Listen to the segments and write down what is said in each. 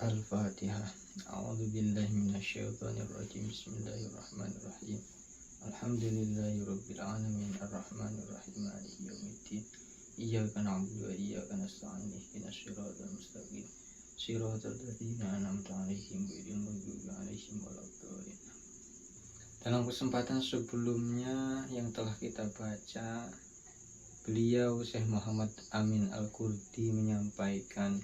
Al-Fatihah. A'udzu billahi minasyaitonir rajim. Bismillahirrahmanirrahim. Alhamdulillahirabbil alamin arrahmanir rahim maliki yaumiddin. Iyyaka na'budu wa iyyaka nasta'in ihdinas siratal mustaqim. Siratal ladzina an'amta 'alaihim ghairil maghdubi 'alaihim waladdallin. Dalam kesempatan sebelumnya yang telah kita baca, beliau Syekh Muhammad Amin Al-Qurdi menyampaikan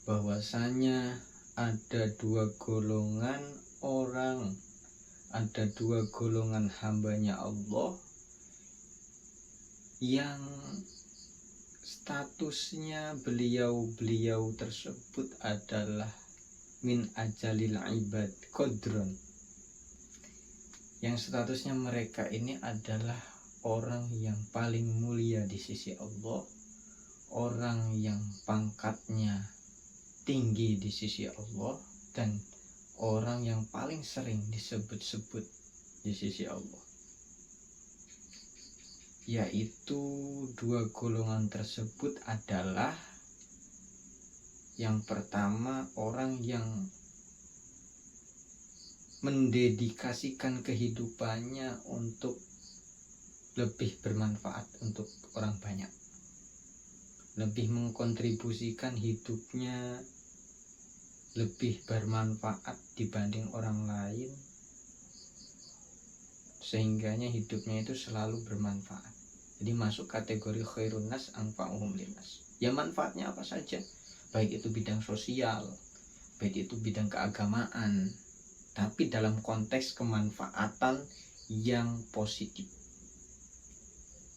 bahwasanya ada dua golongan orang, ada dua golongan hambanya Allah yang statusnya beliau tersebut adalah min ajalil ibad qadron, yang statusnya mereka ini adalah orang yang paling mulia di sisi Allah, orang yang pangkatnya tinggi di sisi Allah, dan orang yang paling sering disebut-sebut di sisi Allah. Yaitu dua golongan tersebut adalah, yang pertama, orang yang mendedikasikan kehidupannya untuk lebih bermanfaat untuk orang banyak, lebih mengkontribusikan hidupnya lebih bermanfaat dibanding orang lain, sehingganya hidupnya itu selalu bermanfaat. Jadi masuk kategori khairun nas anfa'uhum linnas. Ya, manfaatnya apa saja, baik itu bidang sosial, baik itu bidang keagamaan, tapi dalam konteks kemanfaatan yang positif.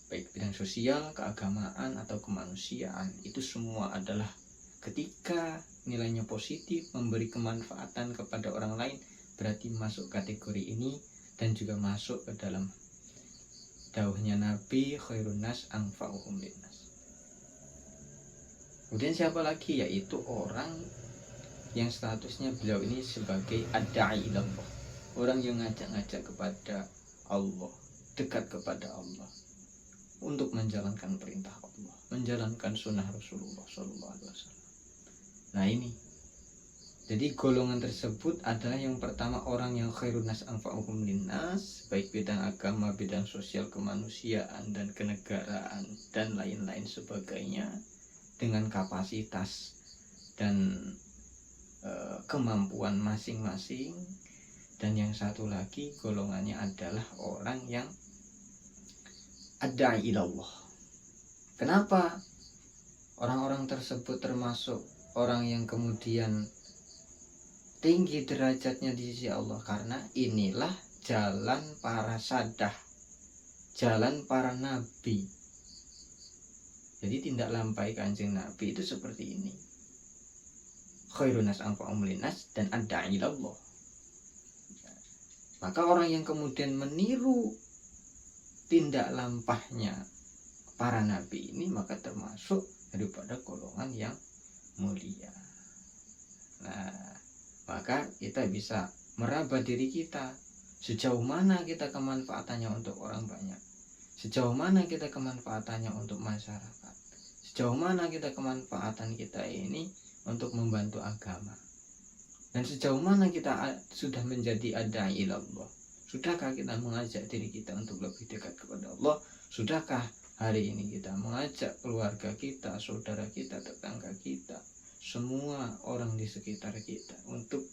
Baik bidang sosial, keagamaan, atau kemanusiaan, itu semua adalah ketika nilainya positif, memberi kemanfaatan kepada orang lain, berarti masuk kategori ini, dan juga masuk ke dalam dawuhnya Nabi, khairun nas anfa'uhum linnas. Kemudian siapa lagi? Yaitu orang yang statusnya beliau ini sebagai ad-da'i ilallah, orang yang ngajak-ngajak kepada Allah, dekat kepada Allah, untuk menjalankan perintah Allah, menjalankan sunnah Rasulullah SAW. Nah ini, jadi golongan tersebut adalah yang pertama orang yang khairun nas anfa'uhum linnas, baik bidang agama, bidang sosial, kemanusiaan, dan kenegaraan, dan lain-lain sebagainya, dengan kapasitas dan kemampuan masing-masing. Dan yang satu lagi golongannya adalah orang yang ad-da'i ilallah. Kenapa orang-orang tersebut termasuk orang yang kemudian tinggi derajatnya di sisi Allah? Karena inilah jalan para sadah, jalan para nabi. Jadi tindak lampai Kanjeng Nabi itu seperti ini, khairun nas anfa'uhum linnas dan ad-da'i ilallah. Maka orang yang kemudian meniru tindak lampahnya para nabi ini, maka termasuk daripada golongan yang mulia. Nah, maka kita bisa meraba diri kita, sejauh mana kita kemanfaatannya untuk orang banyak, sejauh mana kita kemanfaatannya untuk masyarakat, sejauh mana kita kemanfaatan kita ini untuk membantu agama, dan sejauh mana kita sudah menjadi ad-da'i ilallah. Sudahkah kita mengajak diri kita untuk lebih dekat kepada Allah? Sudahkah hari ini kita mengajak keluarga kita, saudara kita, tetangga kita, semua orang di sekitar kita untuk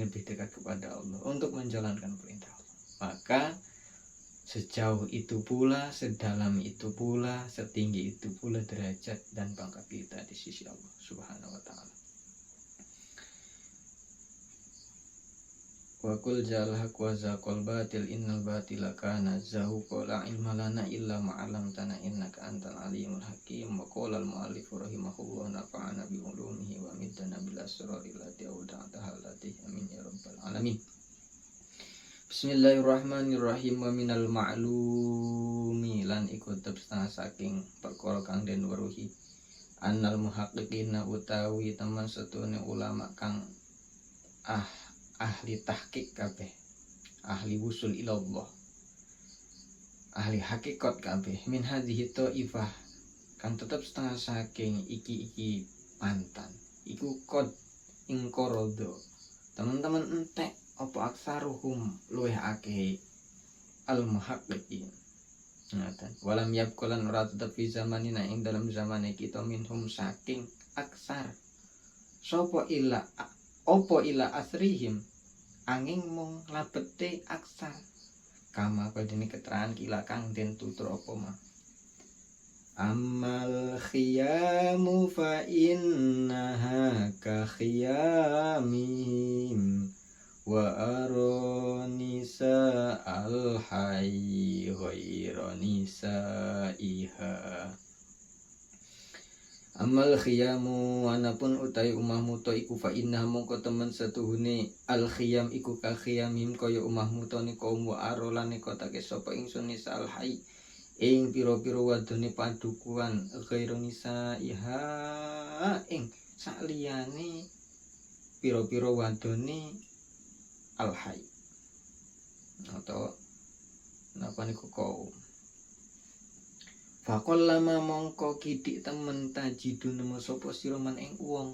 lebih dekat kepada Allah, untuk menjalankan perintah Allah? Maka sejauh itu pula, sedalam itu pula, setinggi itu pula derajat dan pangkat kita di sisi Allah Subhanahu wa ta'ala. Wa qul ja'al haqq wa zaqal batil innal batila kana zahuqa la ilma lana illa ma'alamtana innaka antal alimul hakim. Wa qala al mu'allif rahimahullah nafa'ana bi ulumihi wa middana bil asrari allati awda'taha allati amin ya rabbal alamin. Bismillahirrahmanirrahim. Wa minal ma'lumi, lan iku setengah saking perkara kang den weruhi, annal muhaqqiqina utawi teman setune ulama kang ahli tahqiq kabeh, ahli wusul ilallah, ahli hakikat kabeh, min hadhihi ta'ifah, kang tetep setengah saking iki pantan, iku kod ingkorodo teman-teman entek apa aksaruhum luweh akeh al muhaqqiqin. Walam yabkulan ora tetep fi zamanina ing dalam zamane kita minhum saking aksar sapa ila opo ila asrihim angin mung labete aksar kama kadene keterangan kila kang den tutur apa mah amal khiyamu fa innaha ka khiyamim wa aronisa al hayy ghaironisa iha. Amal khiyamu anapun utai umahmu to iku fa inna mongko temen setuhune al khiyam iku ka khiyamim kaya umahmu to ni kaum wa arolane kota ke sapa ingsun nisa al hayy ing pira-pira wadone padukuan ghaironisa iha ing sakliyane pira-pira wadone al hayy atau napa niku kaum. Fakol lama mongko kidik temen tajidu nemu sopo siroman ing uwong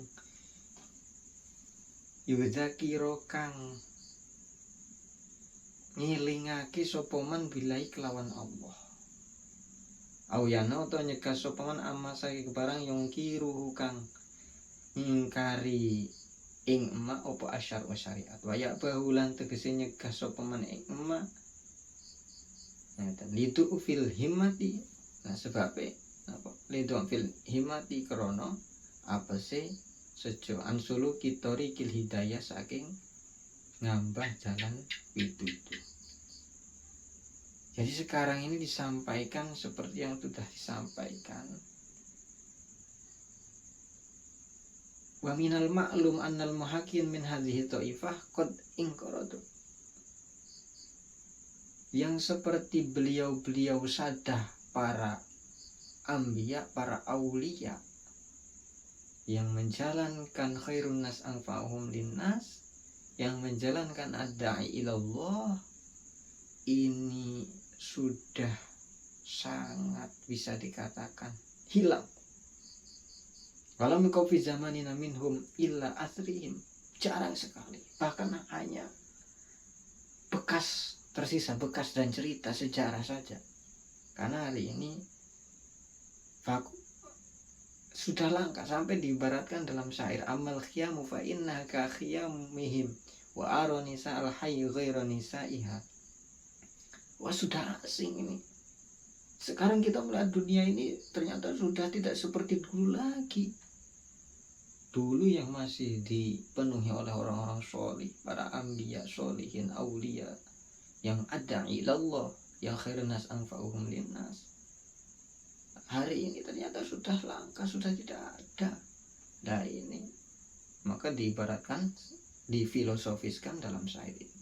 yuzakiro kang ngilingake sopoman bilai kelawan Allah awyana atau nyegah sopoman amma saking barang yang kiruhu kang ngingkari ing emak opo asyar wa syariat waya bahulan tegese nyegah sopoman ing emak litu fil himmati. Nah sebabnya apa? Lidu fil himati krono apa sih sejo ansulu kitori kil hidayah saking ngambah jalan pitutu. Jadi sekarang ini disampaikan seperti yang sudah disampaikan. Wa minal ma'lum annal muhakin min hadhihi ta'ifah qad inqaradu. Yang seperti beliau-beliau sadah para anbiya, para aulia yang menjalankan khairun nas anfa'uhum linnas, yang menjalankan ad-da'i ilallah, ini sudah sangat bisa dikatakan hilang. Walau mikau fi zamanina minhum illa asrihim, jarang sekali, bahkan hanya bekas tersisa, bekas dan cerita sejarah saja. Karena hari ini sudah langka sampai diibaratkan dalam syair amal khiyamu fa inna ka khiyamihim wa aronisa al hayy ghaironisa iha. Wah sudah asing ini. Sekarang kita melihat dunia ini ternyata sudah tidak seperti dulu lagi. Dulu yang masih dipenuhi oleh orang-orang sholih, para anbiya, sholihin, aulia, yang ada ilallah, yang khairun nas anfa'uhum linnas. Hari ini ternyata sudah langka, sudah tidak ada. Nah ini maka diibaratkan, difilosofiskan dalam syair ini.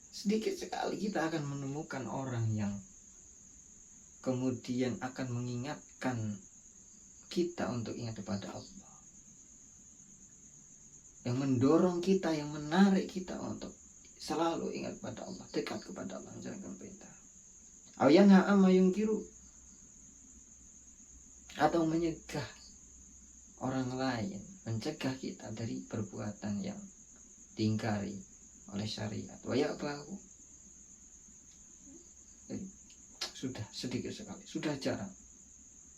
Sedikit sekali kita akan menemukan orang yang kemudian akan mengingatkan kita untuk ingat kepada Allah, yang mendorong kita, yang menarik kita untuk selalu ingat kepada Allah, dekat kepada Allah, menjalankan perintah. Ayanha amma yungkiru, atau menyegah orang lain, mencegah kita dari perbuatan yang diingkari oleh syariat. Waya pelaku sudah sedikit sekali, sudah jarang.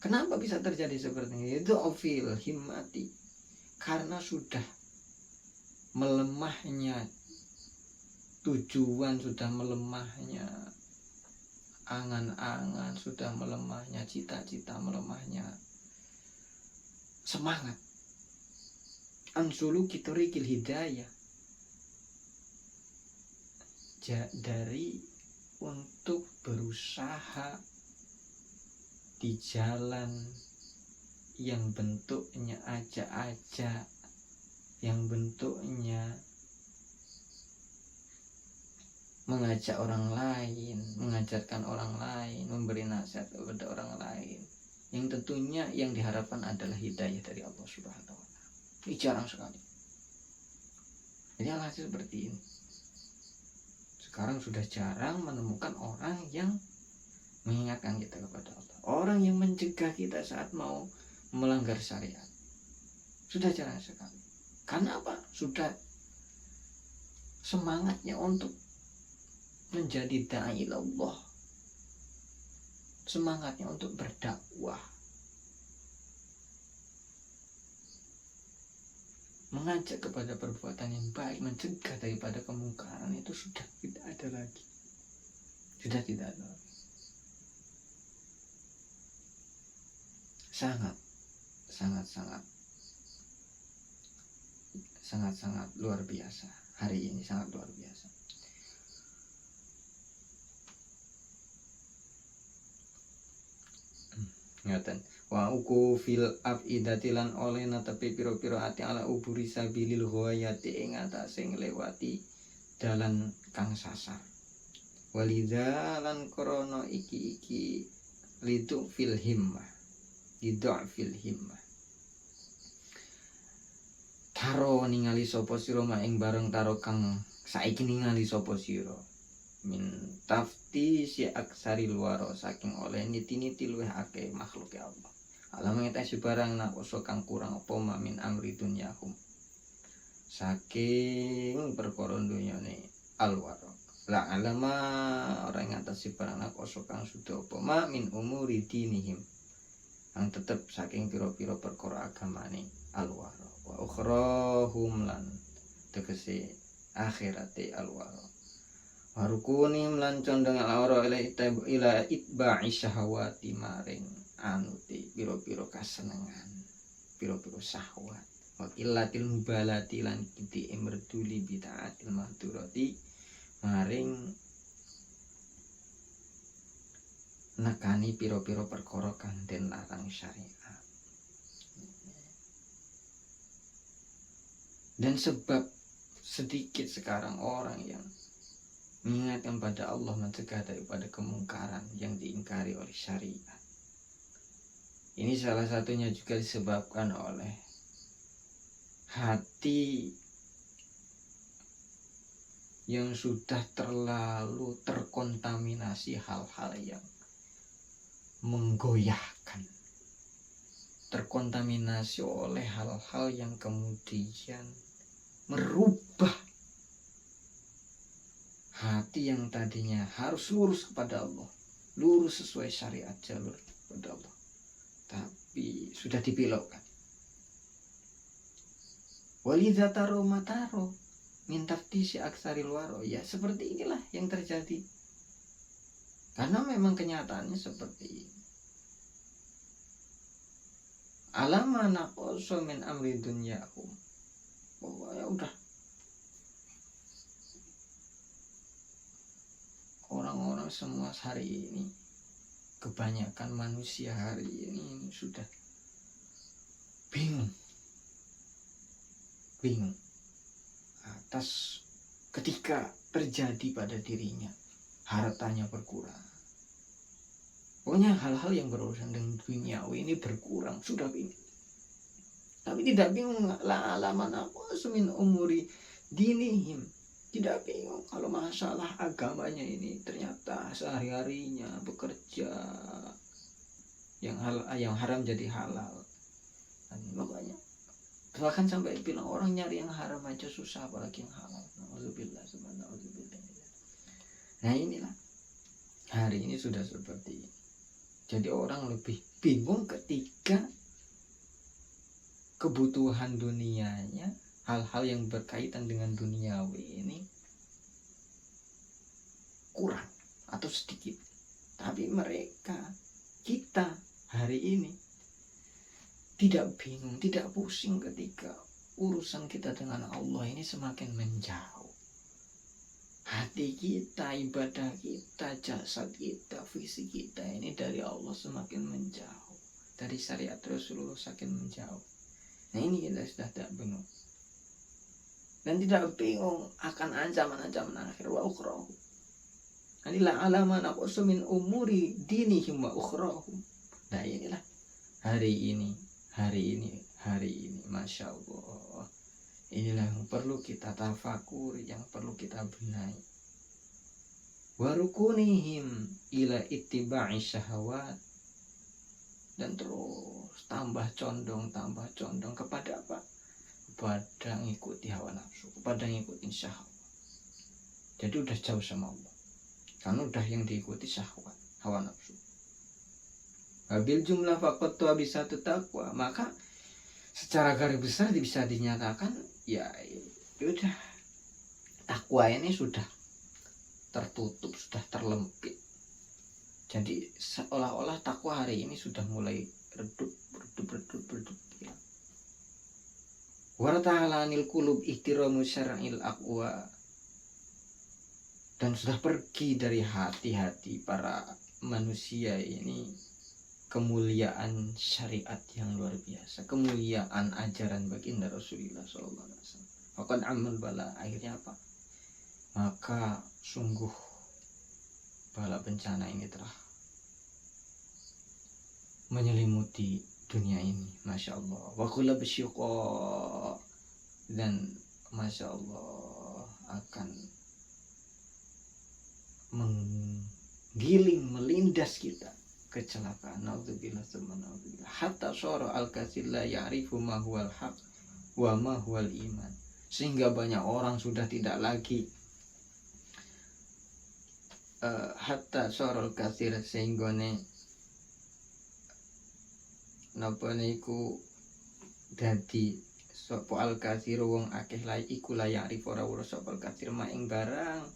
Kenapa bisa terjadi seperti ini? Itu ofil himmati, karena sudah melemahnya tujuan, sudah melemahnya angan-angan, sudah melemahnya cita-cita, melemahnya semangat. Ansulu kitorikil hidayah, dari untuk berusaha di jalan yang bentuknya ajak-ajak, yang bentuknya mengajak orang lain, mengajarkan orang lain, memberi nasihat kepada orang lain, yang tentunya yang diharapkan adalah hidayah dari Allah Subhanahu wa Ta'ala. Ini jarang sekali. Jadi hal seperti ini sekarang sudah jarang menemukan orang yang mengingatkan kita kepada Allah, orang yang mencegah kita saat mau melanggar syariat. Sudah jarang sekali. Karena apa? Sudah semangatnya untuk menjadi da'i Allah, semangatnya untuk berdakwah, mengajak kepada perbuatan yang baik, mencegah daripada kemungkaran, itu sudah tidak ada lagi. Sudah tidak ada lagi. sangat luar biasa. Hari ini sangat luar biasa. Ngaten wa uku fil afidatilan oleh natepi piro-piro ati ala uburi sabilil ghayati ing atase nglewati dalan kang sasar. Walidalan krono iki lidu fil himmah, lidu fil himmah. Taro ningali sapa sira ing bareng taro kang saiki ningali sapa sira min tafti si aksari luaro saking oleh niti-niti luweh akeh makhluk ya Allah. Alam ngetesi barang nak uso kang kurang apa min amri dunyahum saking perkara dunyane alwaro. La alama orang ngatasi barang nak uso kang sudah apa min umuri dinihim ang tetep saking piro-piro perkara agamane alwaro. Wa ukhrahum lan tegese akhirate alwaro. Warukuni lan condong alwaro ila itba'i syahwati maring anuti piro-piro kasenengan, piro-piro syahwat. Wa illatil mubalati lan kiti merduli bid'atil mahdurati maring nekani piro-piro perkara kang den larang syariat. Dan sebab sedikit sekarang orang yang mengingatkan pada Allah, mencegah daripada kemungkaran yang diingkari oleh syariat. Ini salah satunya juga disebabkan oleh hati yang sudah terlalu terkontaminasi hal-hal yang menggoyahkan, terkontaminasi oleh hal-hal yang kemudian merubah hati yang tadinya harus lurus kepada Allah, lurus sesuai syariat jalur kepada Allah, tapi sudah dibelokkan. Walidha taro mataro mintafti si aksari luaro. Ya seperti inilah yang terjadi, karena memang kenyataannya seperti ini. Alama naqoso min amri dunyahum, bahwa ya udah orang-orang semua hari ini, kebanyakan manusia hari ini sudah bingung atas ketika terjadi pada dirinya hartanya berkurang. Pokoknya hal-hal yang berurusan dengan duniawi ini berkurang, sudah bingung. Tapi tidak bingung la alaman apa min umuri dinihim. Tidak bingung kalau masalah agamanya ini ternyata sehari-harinya bekerja yang haram jadi halal. Dan pokoknya bahkan sampai bilang orang nyari yang haram aja susah, apalagi yang halal. Nauzubillah. Nah inilah hari ini sudah seperti ini. Jadi orang lebih bingung ketika kebutuhan dunianya, hal-hal yang berkaitan dengan duniawi ini kurang atau sedikit. Tapi kita hari ini tidak bingung, tidak pusing ketika urusan kita dengan Allah ini semakin menjauh. Hati kita, ibadah kita, jasad kita, fisik kita ini dari Allah semakin menjauh, dari syariat Rasulullah semakin menjauh. Nah ini kita sudah tidak bingung, dan tidak bingung akan ancaman-ancaman akhir wa ukhrahu. Inilah alaman aqsu min umuri dinihim wa ukhrahum. Nah inilah hari ini, Masya Allah. Inilah yang perlu kita tafakur, yang perlu kita benahi. Warukunihim ila ittiba'i syahawat. Dan terus tambah condong kepada apa? kepada ngikuti hawa nafsu, kepada ngikutin syahwat. Jadi udah jauh sama Allah, karena udah yang diikuti syahwat, hawa nafsu. Wabil jumlah faqat tu bisa takwa, maka secara garis besar bisa dinyatakan ya udah, takwa ini sudah tertutup, sudah terlempit. Jadi seolah-olah takwa hari ini sudah mulai redup ya. Wa ta'ala anil qulub ihtiramu syar'il aqwa, dan sudah pergi dari hati-hati para manusia ini kemuliaan syariat yang luar biasa, kemuliaan ajaran baginda Rasulullah SAW. Faqad amal bala, akhirnya apa? Maka sungguh bala bencana ini telah menyelimuti dunia ini, masya Allah. Wa kula bisyuqa, dan masya Allah akan menggiling, melindas kita kecelakaan. Naudzubillah tsumma naudzubillah. Hatta syara al-katsir la ya'rifu ma huwal haq wa ma huwal iman. Sehingga banyak orang sudah tidak lagi hatta syara al-katsir, sehingga napa niku dadi sapa al-katsir wong akeh lae iku la ya'rifu ora sapa al-katsir ma ing barang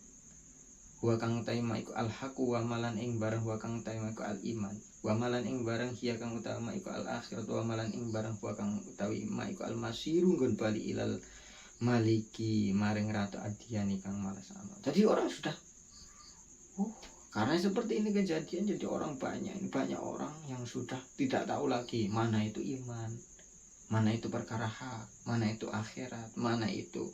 wa kang taima iku al-haqu wa malan ing barang wa kang taima iku al-iman wa malan ing barang hiya kang utama iku al-akhirat wa malan ing barang wa kang utawi ma iku al-masiru nggon bali ilal maliki maring ratu adiyani kang malas ana. Jadi orang sudah karena seperti ini kejadian, jadi orang banyak orang yang sudah tidak tahu lagi mana itu iman, mana itu perkara hak, mana itu akhirat, mana itu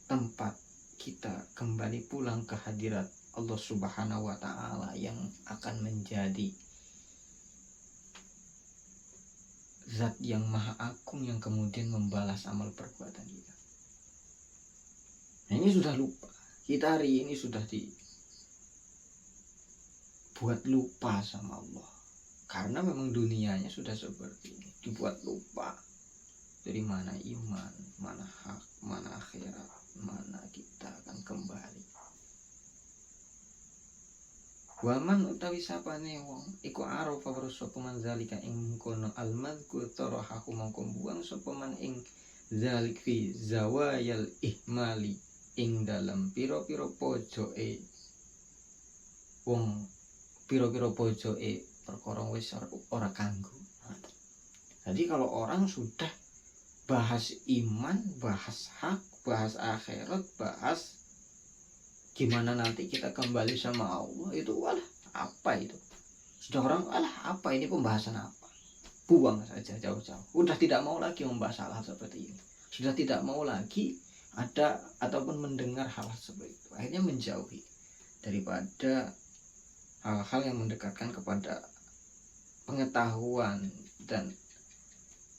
tempat kita kembali pulang ke hadirat Allah Subhanahu wa Ta'ala yang akan menjadi zat yang maha agung yang kemudian membalas amal perbuatan kita. Nah, ini sudah lupa. Kita hari ini sudah dibuat lupa sama Allah, karena memang dunianya sudah seperti ini, dibuat lupa dari mana iman, mana hak, mana akhirat, mana kita akan kembali. Waman utawi sapane wong iku arafa sapa man zalika ing kono almadku tarahaku mongko buang sapa man ing zalik fi zawayal ihmali, ing dalam piro-piro pojoke wong, piro-piro pojoke perkara wis ora kanggo. Jadi kalau orang sudah bahas iman, bahas hak, bahas akhirat, bahas gimana nanti kita kembali sama Allah, itu walah apa itu? Sudah orang walah apa ini, pembahasan apa? Buang saja jauh-jauh. Udah tidak mau lagi membahas hal seperti ini. Sudah tidak mau lagi ada ataupun mendengar hal seperti itu. Akhirnya menjauhi daripada hal-hal yang mendekatkan kepada pengetahuan dan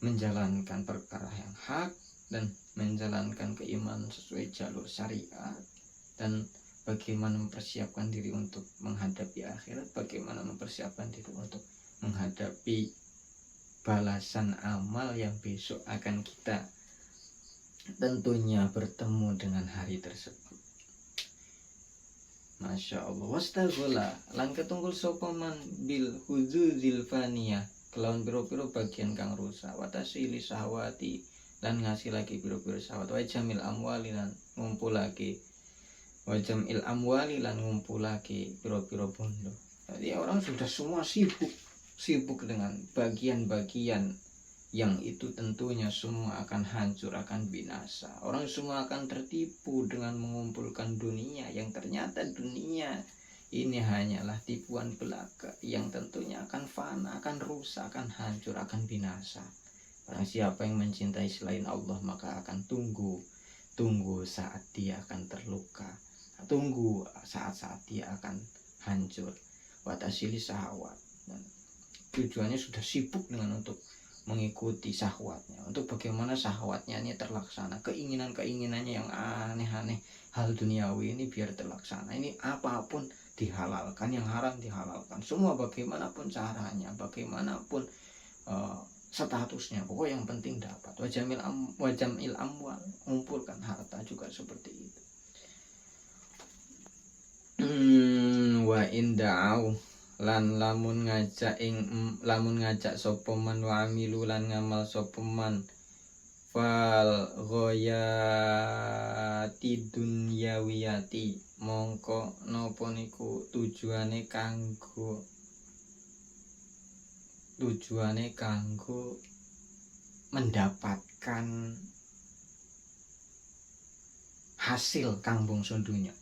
menjalankan perkara yang hak dan menjalankan keimanan sesuai jalur syariat, dan bagaimana mempersiapkan diri untuk menghadapi akhirat, bagaimana mempersiapkan diri untuk menghadapi balasan amal yang besok akan kita tentunya bertemu dengan hari tersebut. Masya Allah. Wastaghola lan ketunggul sopaman bil huzuzil faniyah, kelawan biro-biro bagian kang rusak, watasili sahwati lan ngasih lagi biro-biro sahwat, wajamil amwali lan ngumpulake, wajamil amwali lan ngumpulake biro-biro bondo. Jadi orang sudah semua sibuk dengan bagian-bagian yang itu tentunya semua akan hancur, akan binasa. Orang semua akan tertipu dengan mengumpulkan dunia yang ternyata dunia ini hanyalah tipuan belaka yang tentunya akan fana, akan rusak, akan hancur, akan binasa. Barang siapa yang mencintai selain Allah maka akan tunggu saat dia akan terluka, tunggu saat dia akan hancur. Watasili syahwat, dan tujuannya sudah sibuk dengan untuk mengikuti syahwatnya, untuk bagaimana syahwatnya ini terlaksana, keinginannya yang aneh-aneh, hal duniawi ini biar terlaksana. Ini apapun dihalalkan, yang haram dihalalkan, semua bagaimanapun caranya, bagaimanapun statusnya, pokoknya yang penting dapat. Wajamil amwal, mengumpulkan harta juga seperti itu. Wa inda'au lan lamun ngajak sapa man wa amilu lan ngamal sapa man fal ghayati dunyawiyati, mongko napa niku tujuane kanggo mendapatkan hasil kang bangsa dunya.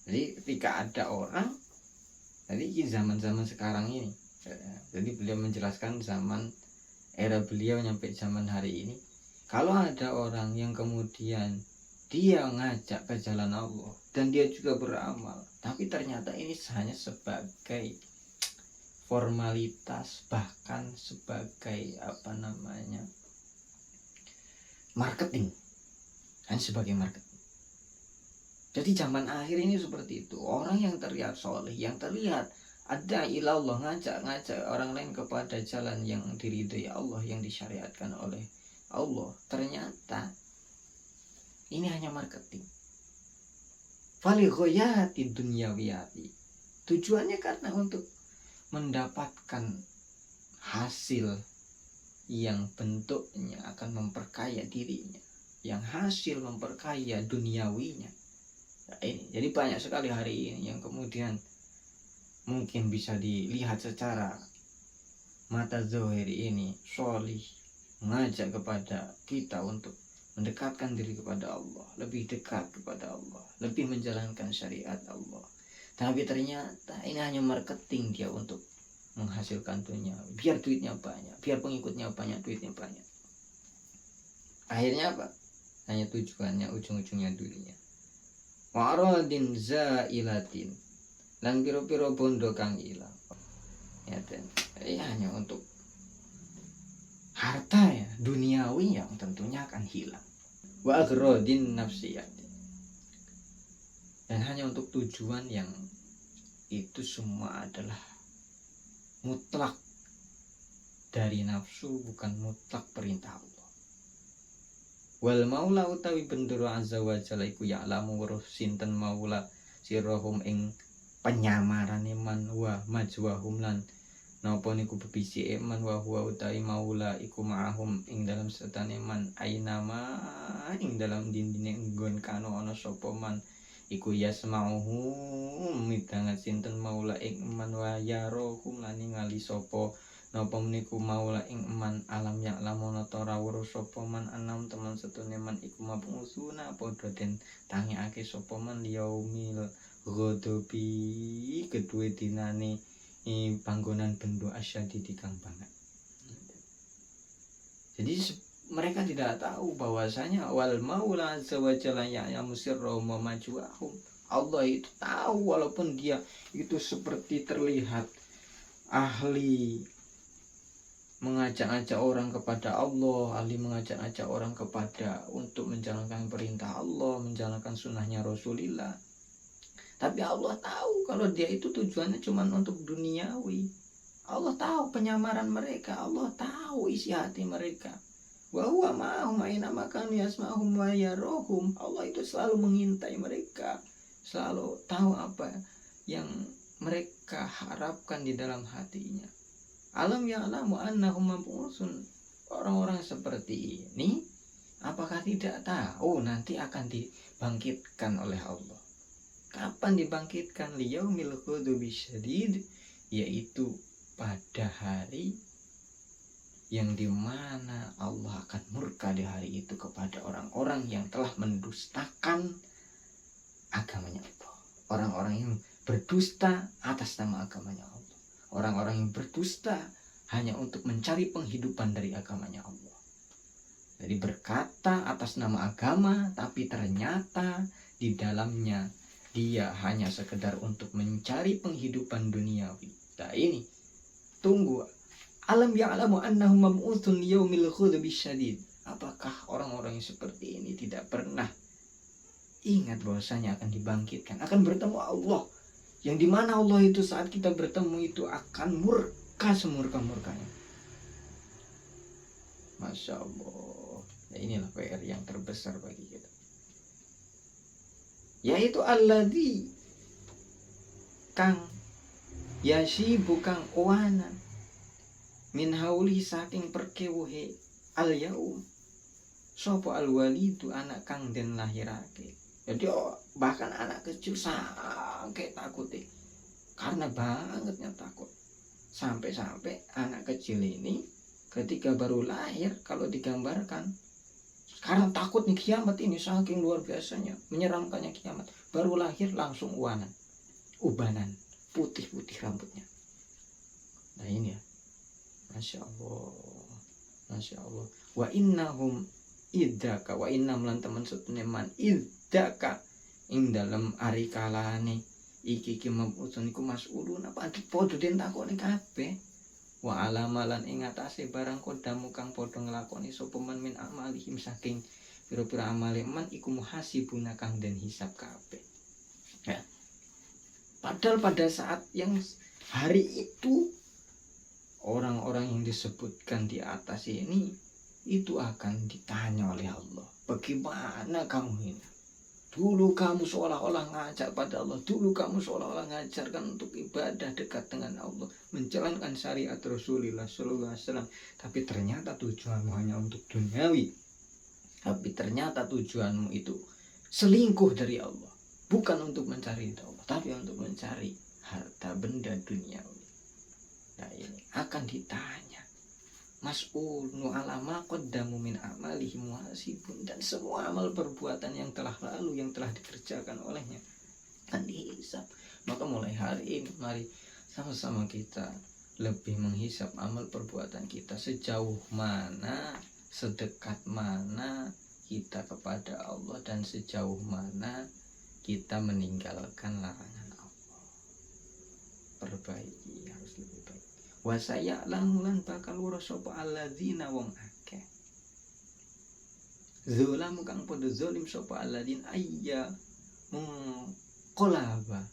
Jadi ketika ada orang, jadi zaman-zaman sekarang ini, jadi beliau menjelaskan zaman era beliau nyampe zaman hari ini, kalau ada orang yang kemudian dia ngajak ke jalan Allah dan dia juga beramal, tapi ternyata ini hanya sebagai formalitas, bahkan sebagai marketing, hanya sebagai marketing. Jadi zaman akhir ini seperti itu. Orang yang terlihat soleh, yang terlihat ada ilallah, ngajak orang lain kepada jalan yang diridhai Allah, yang disyariatkan oleh Allah, ternyata ini hanya marketing. Falighoyati dunyawiyati, tujuannya karena untuk mendapatkan hasil yang bentuknya akan memperkaya dirinya, yang hasil memperkaya duniawinya. Nah, ini jadi banyak sekali hari ini yang kemudian mungkin bisa dilihat secara mata zahir ini sholih, mengajak kepada kita untuk mendekatkan diri kepada Allah, lebih dekat kepada Allah, lebih menjalankan syariat Allah. Tapi ternyata ini hanya marketing dia untuk menghasilkan dunia, biar duitnya banyak, biar pengikutnya banyak, duitnya banyak. Akhirnya apa? Hanya tujuannya ujung-ujungnya dunia. Wa'radin zailatin, lan piro-piro bondo kang ilang. Ya, hanya untuk harta ya, duniawi yang tentunya akan hilang. Wa agrodin nafsiyat, dan hanya untuk tujuan yang itu semua adalah mutlak dari nafsu, bukan mutlak perintah Allah. Wal maula utawi bendoro azza wa jalla iku ya'lamu weruh sinten maula sirahum ing penyamarane man wa majwahum lan napa niku bebisike man wa huwa utawi maula iku ma'ahum ing dalam setane man ainama ing dalam dindine nggon kano ana sapa man iku yasma'uhum midangat sinten maula ing man wa yarohum lan ningali sapa napa meniku maula ing man alam ya lamono tora weruh sapa man anam teman setune man iku mabusuna padha den tangekake sapa man yaumil ghadabi kedue dinane panggonan bendo asyadi dikang banget. Jadi mereka tidak tahu bahwasanya wal maula azza wa jalla ya musirra wa majwahum. Allah itu tahu walaupun dia itu seperti terlihat ahli mengajak-ajak orang kepada Allah, ahli mengajak-ajak orang kepada untuk menjalankan perintah Allah, menjalankan sunnahnya Rasulullah. Tapi Allah tahu kalau dia itu tujuannya cuma untuk duniawi. Allah tahu penyamaran mereka, Allah tahu isi hati mereka. Wa huwa ma'ahum aina makanu yasma'hum wa yarohum. Allah itu selalu mengintai mereka, selalu tahu apa yang mereka harapkan di dalam hatinya. Alam ya'lamu annahum mab'utsun. Orang-orang seperti ini apakah tidak tahu nanti akan dibangkitkan oleh Allah? Kapan dibangkitkan? Liyaumil ghadabi syadid, yaitu pada hari yang dimana Allah akan murka di hari itu kepada orang-orang yang telah mendustakan agamanya Allah, orang-orang yang berdusta atas nama agamanya Allah, orang-orang yang berdusta hanya untuk mencari penghidupan dari agamanya Allah. Jadi berkata atas nama agama, tapi ternyata di dalamnya dia hanya sekedar untuk mencari penghidupan duniawi. Nah ini, tunggu. Alam ya'lamu annahum mab'utsun liyaumil ghadabi syadid. Apakah orang-orang yang seperti ini tidak pernah ingat bahwasanya akan dibangkitkan, akan bertemu Allah, yang dimana Allah itu saat kita bertemu itu akan murka semurka-murkanya. Masya Allah. Nah, inilah PR yang terbesar bagi kita, yaitu alladzi kang yasi bukan oana min hauli saking perkewuhe al yaum sopo al walidu anak kang den lahirake. Jadi bahkan anak kecil sampai takut karena bangetnya takut, sampai anak kecil ini ketika baru lahir kalau digambarkan, karena takut nih kiamat ini saking luar biasanya menyeramkannya kiamat, baru lahir langsung ubanan putih-putih rambutnya. Nah ini ya, Masya Allah. Wa innahum idaka wa innam lan teman setune man idaka ing dalam ari kalane iki mabusun iku mas'ulun apa padha den takoni kabeh. Wa alamalan ing atase barang kodamu kang padha nglakoni sapa man min amalihim saking pira-pira amale man iku muhasibuna kang den hisab kabeh. Ya. Padahal pada saat yang hari itu orang-orang yang disebutkan di atas ini itu akan ditanya oleh Allah, bagaimana kamu ini? Dulu kamu seolah-olah ngajak pada Allah, dulu kamu seolah-olah ngajarkan untuk ibadah dekat dengan Allah, menjalankan syariat Rasulullah Sallallahu Alaihi Wasallam, tapi ternyata tujuanmu hanya untuk duniawi, tapi ternyata tujuanmu itu selingkuh dari Allah, bukan untuk mencari Allah, tapi untuk mencari harta benda duniawi. Nah ini akan ditanya, mas'ul nu alama qaddamu min amalihim muhasibun, dan semua amal perbuatan yang telah lalu yang telah dikerjakan olehnya akan dihisab. Maka mulai hari ini mari sama-sama kita lebih menghisap amal perbuatan kita, sejauh mana, sedekat mana kita kepada Allah, dan sejauh mana kita meninggalkan larangan Allah. Perbaiki, harus lebih baik. Wasaya lamulan bakal warasopo alladzina wong akeh zalamu kang padha zalim sapa alladzin ayya mengkolaba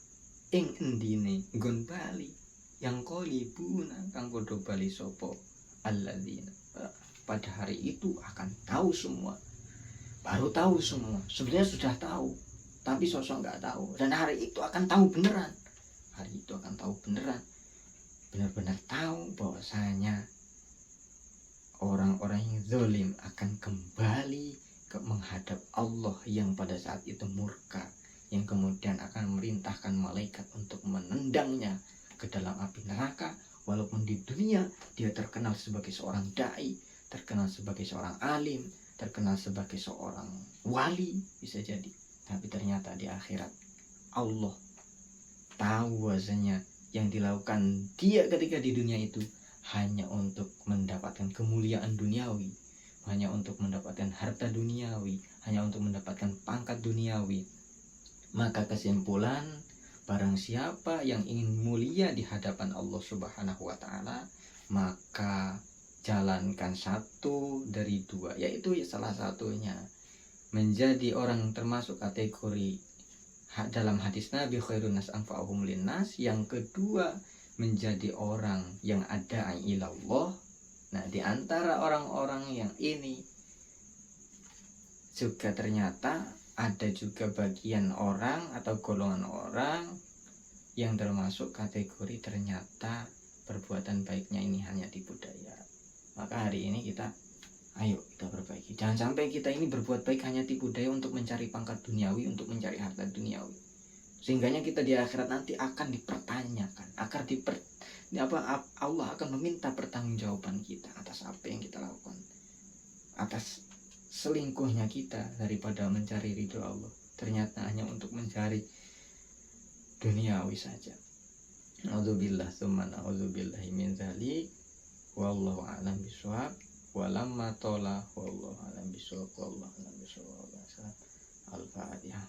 ing endine nggon bali yang kolibuna kang padha bali sapa alladzina. Pada hari itu akan tahu semua, baru tahu semua, sebenarnya sudah tahu tapi sosok nggak tahu, dan hari itu akan tahu beneran, hari itu akan tahu beneran, benar-benar tahu bahwasanya orang-orang yang zalim akan kembali ke menghadap Allah yang pada saat itu murka, yang kemudian akan merintahkan malaikat untuk menendangnya ke dalam api neraka. Walaupun di dunia dia terkenal sebagai seorang dai, terkenal sebagai seorang alim, terkenal sebagai seorang wali bisa jadi, tapi ternyata di akhirat Allah tahu bahwasanya yang dilakukan dia ketika di dunia itu hanya untuk mendapatkan kemuliaan duniawi, hanya untuk mendapatkan harta duniawi, hanya untuk mendapatkan pangkat duniawi. Maka kesimpulan, barang siapa yang ingin mulia di hadapan Allah Subhanahu wa Ta'ala, maka jalankan satu dari dua, yaitu salah satunya menjadi orang termasuk kategori dalam hadis Nabi khairun nas anfa'uhum linnas, yang kedua menjadi orang yang ada ilallah. Nah, di antara orang-orang yang ini juga ternyata ada juga bagian orang atau golongan orang yang termasuk kategori ternyata perbuatan baiknya ini hanya tipu daya. Maka hari ini ayo kita perbaiki. Jangan sampai kita ini berbuat baik hanya tipu daya untuk mencari pangkat duniawi, untuk mencari harta duniawi. Sehingganya kita di akhirat nanti akan dipertanyakan, Allah akan meminta pertanggungjawaban kita atas apa yang kita lakukan, atas selingkuhnya kita daripada mencari ridho Allah. Ternyata hanya untuk mencari duniawi saja. A'udzubillah tsumma a'udzubillahi min dzalik. Wallahu a'lam bishawab. Walamma tola wallahu a'lam bishawab. Wallahu a'lam bishawab. Al-Fatihah.